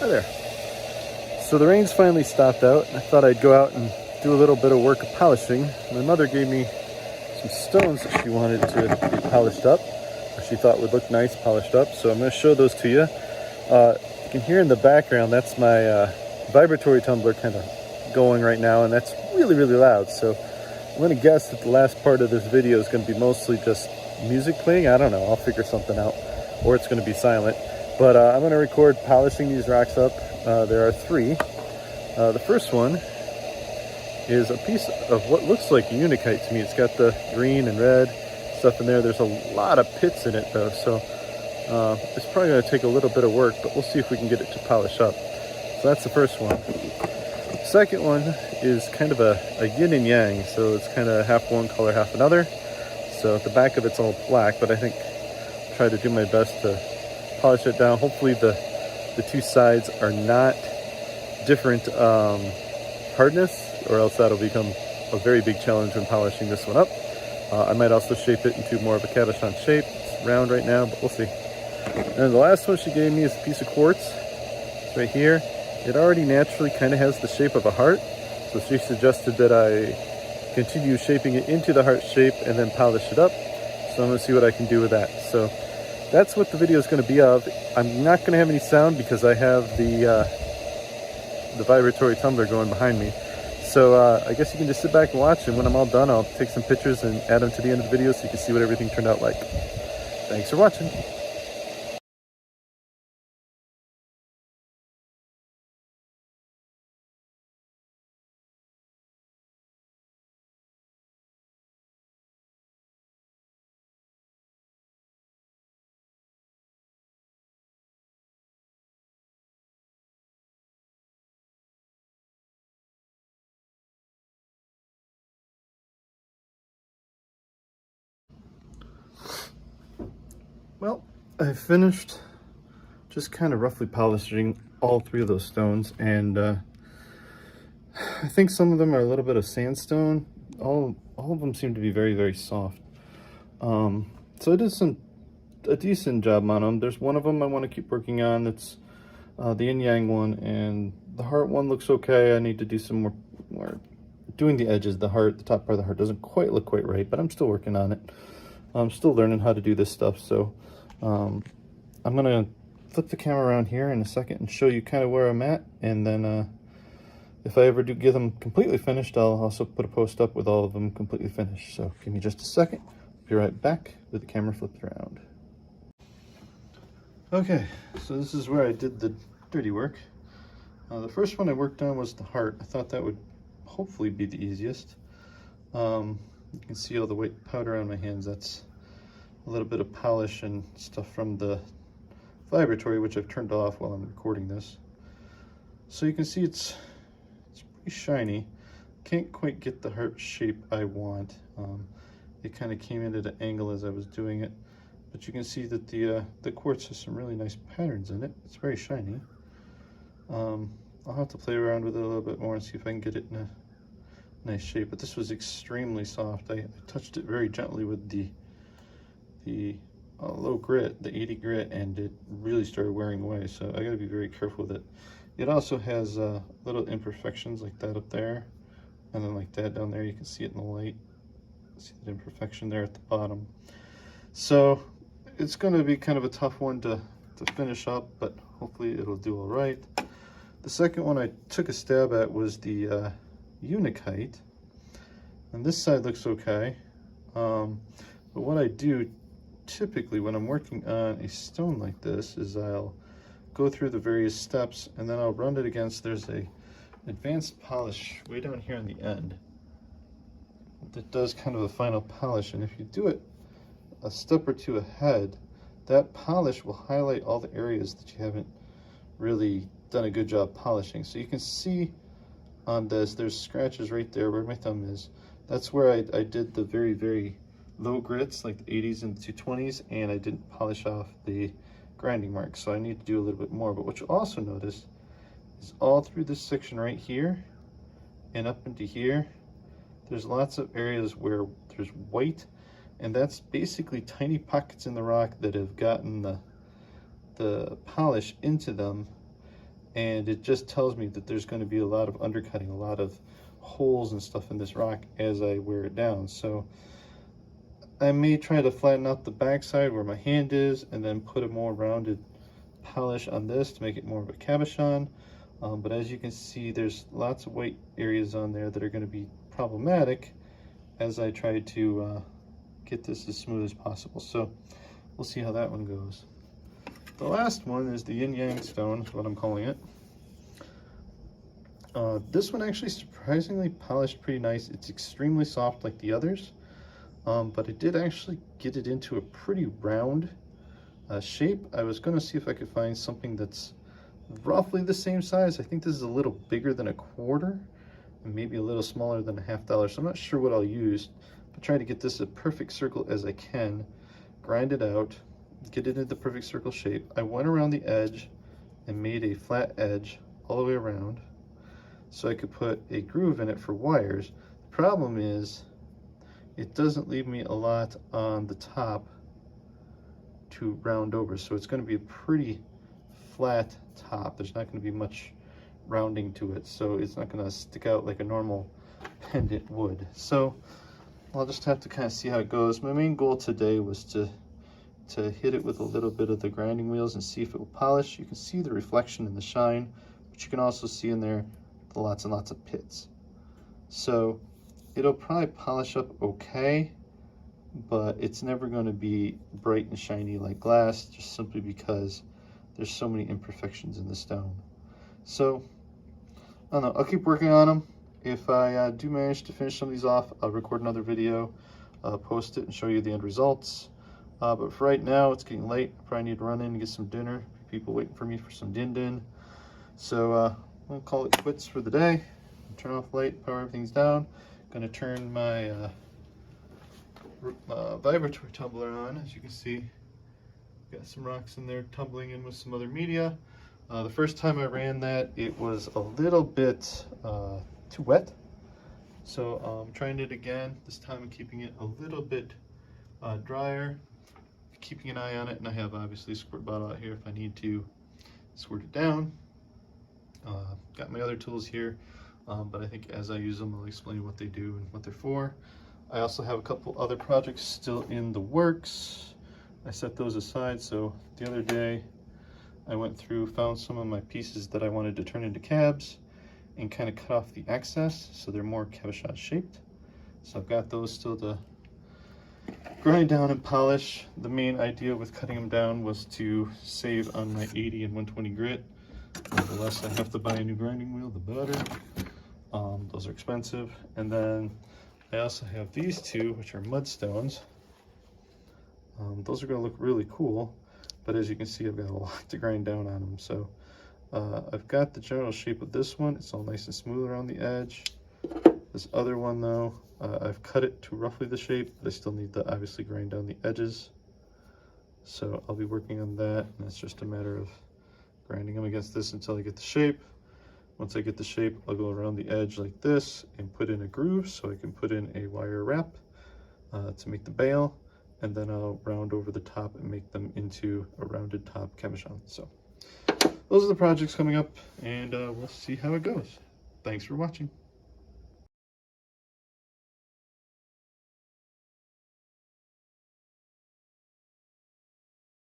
Hi there. So the rain's finally stopped out, and I thought I'd go out and do a little bit of work of polishing. My mother gave me some stones that she wanted to be polished up, or she thought would look nice polished up. So I'm going to show those to you. You can hear in the background, that's my vibratory tumbler kind of going right now, and that's really, really loud. So I'm going to guess that the last part of this video is going to be mostly just music playing. I don't know, I'll figure something out, or it's going to be silent. But I'm going to record polishing these rocks up. There are three. The first one is a piece of what looks like unakite to me. It's got the green and red stuff in there. There's a lot of pits in it though, so it's probably going to take a little bit of work, but we'll see if we can get it to polish up. So that's the first one. The second one is kind of a yin and yang, so it's kind of half one color, half another. So the back of it's all black, but I think I'll try to do my best to polish it down. Hopefully the two sides are not different hardness, or else that'll become a very big challenge when polishing this one up. I might also shape it into more of a cabochon shape. It's round right now, but we'll see. And the last one she gave me is a piece of quartz. It's right here. It already naturally kind of has the shape of a heart, so she suggested that I continue shaping it into the heart shape and then polish it up. So I'm going to see what I can do with that. So that's what the video is going to be of. I'm not going to have any sound because I have the vibratory tumbler going behind me. So I guess you can just sit back and watch, and when I'm all done, I'll take some pictures and add them to the end of the video so you can see what everything turned out like. Thanks for watching. Well, I finished just kind of roughly polishing all three of those stones, and I think some of them are a little bit of sandstone. All of them seem to be very, very soft. So I did a decent job on them. There's one of them I want to keep working on. That's the yin yang one, and the heart one looks okay. I need to do some more doing the edges. The heart, the top part of the heart doesn't quite look quite right, but I'm still working on it. I'm still learning how to do this stuff, so I'm gonna flip the camera around here in a second and show you kind of where I'm at, and then if I ever do get them completely finished, I'll also put a post up with all of them completely finished. So give me just a second. I'll be right back with the camera flipped around. Okay, so this is where I did the dirty work. The first one I worked on was the heart. I thought that would hopefully be the easiest. You can see all the white powder on my hands. That's a little bit of polish and stuff from the vibratory, which I've turned off while I'm recording this. So you can see it's pretty shiny. Can't quite get the heart shape I want. It kind of came in at an angle as I was doing it, but you can see that the quartz has some really nice patterns in it. It's very shiny. I'll have to play around with it a little bit more and see if I can get it in a nice shape, but this was extremely soft. I touched it very gently with the low grit, the 80 grit, and it really started wearing away, so I got to be very careful with it. It also has little imperfections like that up there, and then like that down there. You can see it in the light. See that imperfection there at the bottom. So it's going to be kind of a tough one to finish up, but hopefully it'll do all right. The second one I took a stab at was the unakite, and this side looks okay, but what I do typically when I'm working on a stone like this is I'll go through the various steps, and then I'll run it against, there's a advanced polish way down here on the end that does kind of a final polish, and if you do it a step or two ahead, that polish will highlight all the areas that you haven't really done a good job polishing. So you can see on this, there's scratches right there where my thumb is. That's where I did the very, very low grits, like the 80s and the 220s, and I didn't polish off the grinding marks, so I need to do a little bit more. But what you'll also notice is all through this section right here and up into here, there's lots of areas where there's white, and that's basically tiny pockets in the rock that have gotten the polish into them, and it just tells me that there's going to be a lot of undercutting, a lot of holes and stuff in this rock as I wear it down. So I may try to flatten out the backside where my hand is and then put a more rounded polish on this to make it more of a cabochon. But as you can see, there's lots of white areas on there that are going to be problematic as I try to get this as smooth as possible. So we'll see how that one goes. The last one is the yin yang stone, is what I'm calling it. This one actually surprisingly polished pretty nice. It's extremely soft like the others, but I did actually get it into a pretty round shape. I was going to see if I could find something that's roughly the same size. I think this is a little bigger than a quarter and maybe a little smaller than a $1/2, so I'm not sure what I'll use, but try to get this a perfect circle as I can, grind it out, get it into the perfect circle shape. I went around the edge and made a flat edge all the way around so I could put a groove in it for wires. The problem is it doesn't leave me a lot on the top to round over, so it's going to be a pretty flat top. There's not going to be much rounding to it, so it's not going to stick out like a normal pendant would. So I'll just have to kind of see how it goes. My main goal today was to hit it with a little bit of the grinding wheels and see if it will polish. You can see the reflection and the shine, but you can also see in there the lots and lots of pits. So it'll probably polish up okay, but it's never going to be bright and shiny like glass, just simply because there's so many imperfections in the stone. So I don't know, I'll keep working on them. If I do manage to finish some of these off, I'll record another video, post it and show you the end results. But for right now, it's getting late. I probably need to run in and get some dinner. People waiting for me for some din-din. So I'll call it quits for the day. Turn off light, power everything's down. Gonna turn my vibratory tumbler on. As you can see, got some rocks in there tumbling in with some other media. The first time I ran that, it was a little bit too wet. So I'm trying it again. This time I'm keeping it a little bit drier, keeping an eye on it, and I have obviously a squirt bottle out here if I need to squirt it down. Got my other tools here, but I think as I use them, I'll explain what they do and what they're for. I also have a couple other projects still in the works. I set those aside. So the other day I went through, found some of my pieces that I wanted to turn into cabs and kind of cut off the excess so they're more cabochon shaped. So I've got those still to grind down and polish. The main idea with cutting them down was to save on my 80 and 120 grit. The less I have to buy a new grinding wheel, the better. Those are expensive. And then I also have these two, which are mudstones. Those are going to look really cool, but as you can see, I've got a lot to grind down on them. So I've got the general shape of this one. It's all nice and smooth around the edge. This other one though, I've cut it to roughly the shape, but I still need to obviously grind down the edges. So I'll be working on that, and it's just a matter of grinding them against this until I get the shape. Once I get the shape, I'll go around the edge like this and put in a groove so I can put in a wire wrap to make the bail, and then I'll round over the top and make them into a rounded top cabochon. So those are the projects coming up, and we'll see how it goes. Thanks for watching.